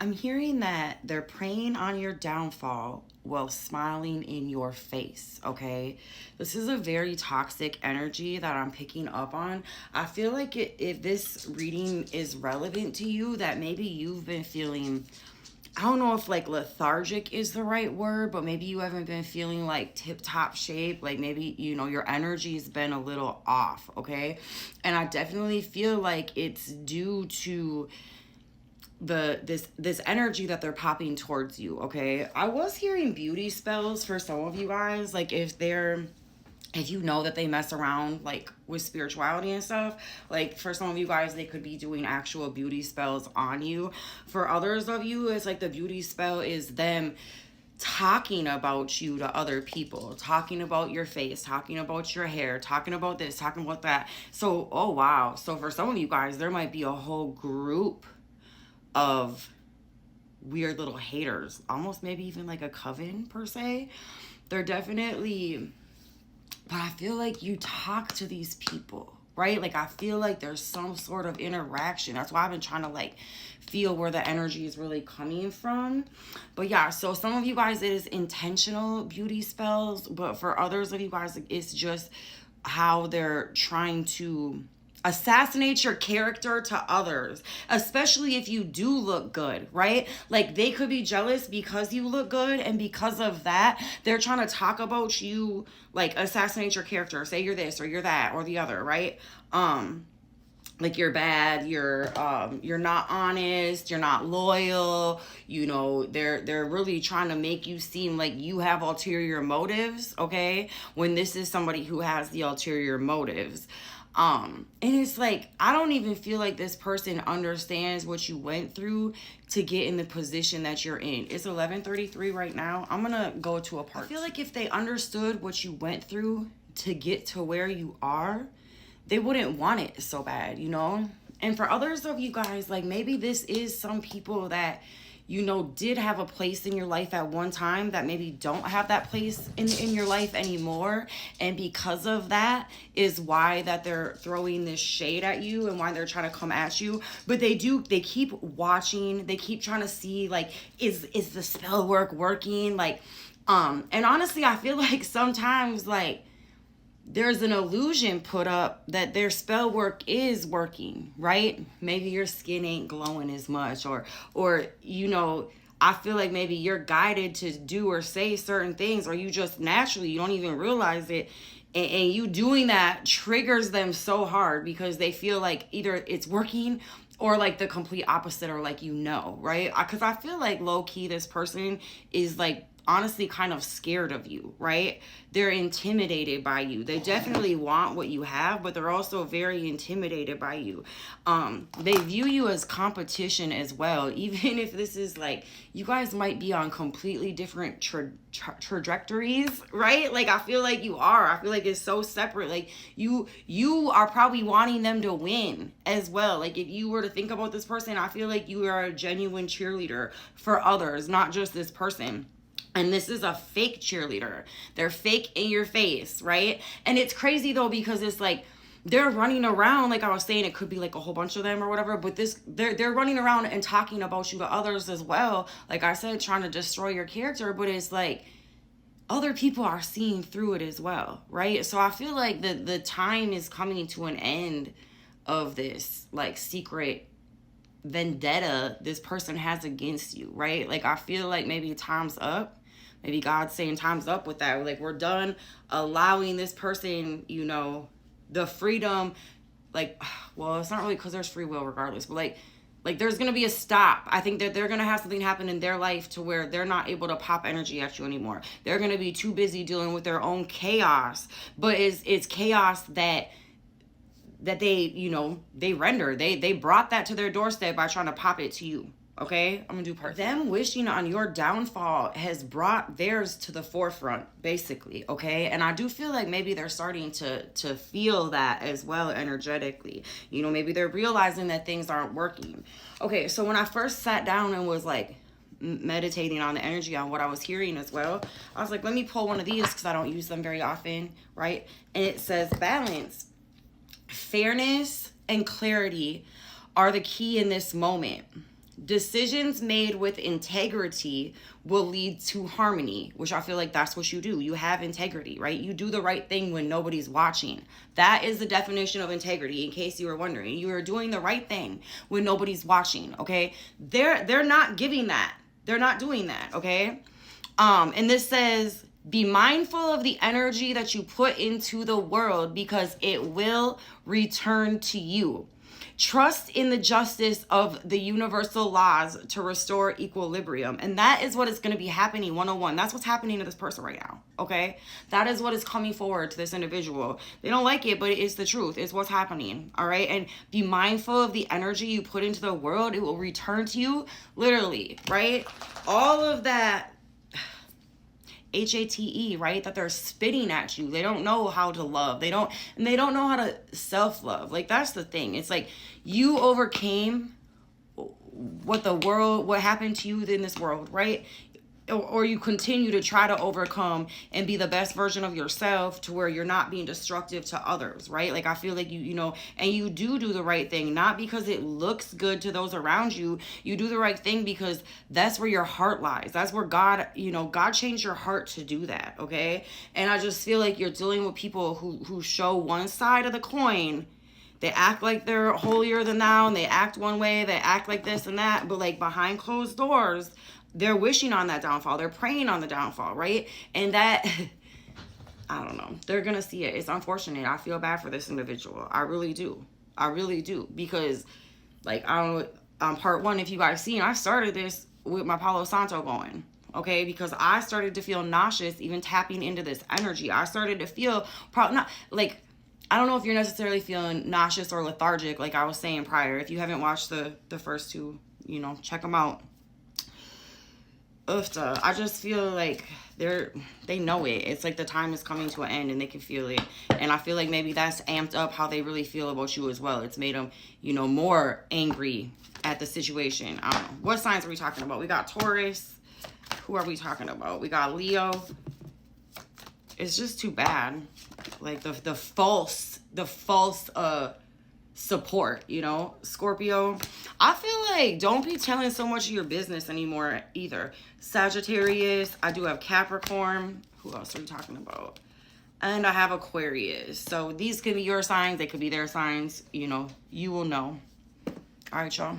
I'm hearing that they're preying on your downfall while smiling in your face, okay? This is a very toxic energy that I'm picking up on. I feel like if this reading is relevant to you, that maybe you've been feeling, I don't know if like lethargic is the right word, but maybe you haven't been feeling like tip top shape. Like maybe, your energy's been a little off, okay? And I definitely feel like it's due to this energy that they're popping towards you, okay? I was hearing beauty spells for some of you guys, like if you know that they mess around like with spirituality and stuff, like for some of you guys they could be doing actual beauty spells on you. For others of you, it's like the beauty spell is them talking about you to other people, talking about your face, talking about your hair, talking about this, talking about that. So, oh wow, so for some of you guys there might be a whole group of weird little haters, almost maybe even like a coven per se. They're definitely, but I feel like you talk to these people, right? Like I feel like there's some sort of interaction. That's why I've been trying to like feel where the energy is really coming from. But yeah, so some of you guys it is intentional beauty spells, but for others of you guys it's just how they're trying to assassinate your character to others, especially if you do look good, right? Like they could be jealous because you look good, and because of that they're trying to talk about you, like assassinate your character, say you're this or you're that or the other, right? Like you're bad, you're not honest, you're not loyal, they're really trying to make you seem like you have ulterior motives, okay, when this is somebody who has the ulterior motives. And it's like I don't even feel like this person understands what you went through to get in the position that you're in. It's 11:33 right now. I'm gonna go to a part. I feel like if they understood what you went through to get to where you are, they wouldn't want it so bad, And for others of you guys, like maybe this is some people that did have a place in your life at one time that maybe don't have that place in your life anymore. And because of that is why that they're throwing this shade at you and why they're trying to come at you. But they keep watching, they keep trying to see like, is the spell working? Like, and honestly, I feel like sometimes like, there's an illusion put up that their spell work is working, right? Maybe your skin ain't glowing as much, or I feel like maybe you're guided to do or say certain things, or you just naturally, you don't even realize it, and you doing that triggers them so hard because they feel like either it's working or like the complete opposite, or like right? Because I feel like low key this person is like honestly kind of scared of you, right? They're intimidated by you. They definitely want what you have, but they're also very intimidated by you. They view you as competition as well, even if this is like you guys might be on completely different trajectories, right? Like I feel like you are. I feel like it's so separate. Like you are probably wanting them to win as well. Like if you were to think about this person, I feel like you are a genuine cheerleader for others, not just this person. And this is a fake cheerleader. They're fake in your face, right? And it's crazy though, because it's like they're running around, like I was saying, it could be like a whole bunch of them or whatever, but they're running around and talking about you to others as well. Like I said, trying to destroy your character, but it's like other people are seeing through it as well, right? So I feel like the time is coming to an end of this like secret vendetta this person has against you, right? Like I feel like maybe time's up. Maybe God's saying time's up with that. Like we're done allowing this person, the freedom. Like, well, it's not really because there's free will regardless, but like there's gonna be a stop. I think that they're gonna have something happen in their life to where they're not able to pop energy at you anymore. They're gonna be too busy dealing with their own chaos. But it's chaos that they render. They brought that to their doorstep by trying to pop it to you. Okay, I'm gonna do part. Them wishing on your downfall has brought theirs to the forefront, basically. Okay, and I do feel like maybe they're starting to feel that as well energetically. Maybe they're realizing that things aren't working. Okay, so when I first sat down and was like meditating on the energy on what I was hearing as well, I was like, let me pull one of these because I don't use them very often, right? And it says balance, fairness, and clarity are the key in this moment. Decisions made with integrity will lead to harmony, which I feel like that's what you do. You have integrity, right? You do the right thing when nobody's watching. That is the definition of integrity, in case you were wondering. You are doing the right thing when nobody's watching, okay? They're not giving that. They're not doing that, okay? And this says, be mindful of the energy that you put into the world because it will return to you. Trust in the justice of the universal laws to restore equilibrium. And that is what is going to be happening 101. That's what's happening to this person right now. Okay. That is what is coming forward to this individual. They don't like it, but it's the truth. It's what's happening. All right. And be mindful of the energy you put into the world. It will return to you literally. Right. All of that. HATE, right? That they're spitting at you. They don't know how to love. They don't know how to self-love. Like, that's the thing. It's like you overcame what happened to you in this world, right? Or you continue to try to overcome and be the best version of yourself to where you're not being destructive to others, right? Like, I feel like you know, and you do the right thing, not because it looks good to those around you. You do the right thing because that's where your heart lies. That's where God changed your heart to do that, okay? And I just feel like you're dealing with people who show one side of the coin. They act like they're holier than thou, and they act one way, they act like this and that, but like behind closed doors, they're wishing on that downfall. They're praying on the downfall, right? And that, I don't know. They're going to see it. It's unfortunate. I feel bad for this individual. I really do. I really do. Because, like, I don't know, on part 1, if you guys seen, I started this with my Palo Santo going, okay? Because I started to feel nauseous even tapping into this energy. I started to feel, not like, I don't know if you're necessarily feeling nauseous or lethargic, like I was saying prior. If you haven't watched the first 2, check them out. I just feel like they know it. It's like the time is coming to an end and they can feel it. And I feel like maybe that's amped up how they really feel about you as well. It's made them, more angry at the situation. I don't know. What signs are we talking about? We got Taurus. Who are we talking about? We got Leo. It's just too bad. Like the false support, Scorpio. I feel like don't be telling so much of your business anymore either. Sagittarius. I do have Capricorn. Who else are we talking about? And I have Aquarius. So these could be your signs. They could be their signs. You will know. All right, y'all.